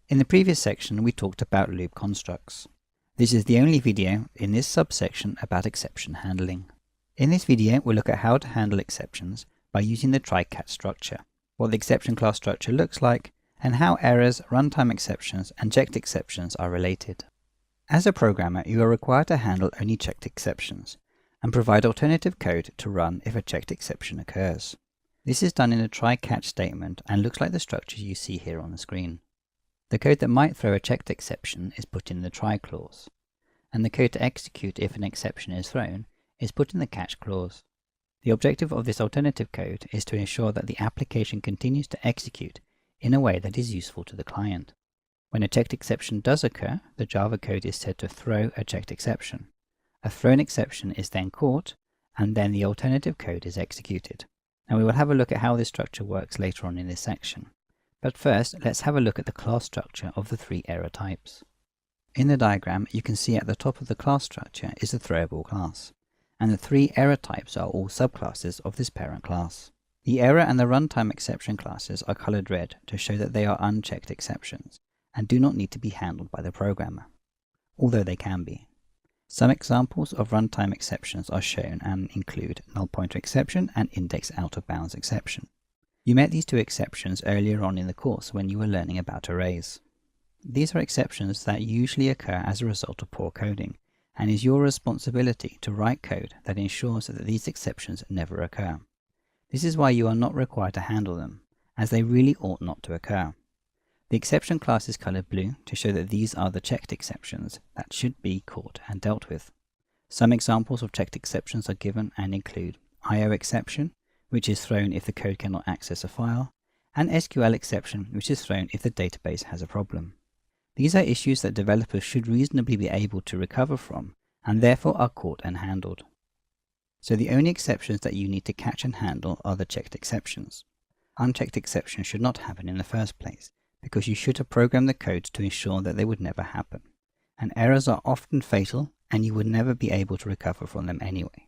In the previous section, we talked about loop constructs. This is the only video in this subsection about exception handling. In this video, we'll look at how to handle exceptions by using the try-catch structure, what the exception class structure looks like, and how errors, runtime exceptions, and checked exceptions are related. As a programmer, you are required to handle only checked exceptions, and provide alternative code to run if a checked exception occurs. This is done in a try-catch statement and looks like the structure you see here on the screen. The code that might throw a checked exception is put in the try clause, and the code to execute if an exception is thrown is put in the catch clause. The objective of this alternative code is to ensure that the application continues to execute in a way that is useful to the client. When a checked exception does occur, the Java code is said to throw a checked exception. A thrown exception is then caught, and then the alternative code is executed. Now we will have a look at how this structure works later on in this section. But first, let's have a look at the class structure of the three error types. In the diagram, you can see at the top of the class structure is the throwable class, and the three error types are all subclasses of this parent class. The error and the runtime exception classes are colored red to show that they are unchecked exceptions, and do not need to be handled by the programmer, although they can be. Some examples of runtime exceptions are shown and include null pointer exception and index out of bounds exception. You met these two exceptions earlier on in the course when you were learning about arrays. These are exceptions that usually occur as a result of poor coding, and is your responsibility to write code that ensures that these exceptions never occur. This is why you are not required to handle them, as they really ought not to occur. The exception class is colored blue to show that these are the checked exceptions that should be caught and dealt with. Some examples of checked exceptions are given and include IO exception, which is thrown if the code cannot access a file, and SQL exception, which is thrown if the database has a problem. These are issues that developers should reasonably be able to recover from, and therefore are caught and handled. So the only exceptions that you need to catch and handle are the checked exceptions. Unchecked exceptions should not happen in the first place, because you should have programmed the code to ensure that they would never happen. And errors are often fatal, and you would never be able to recover from them anyway.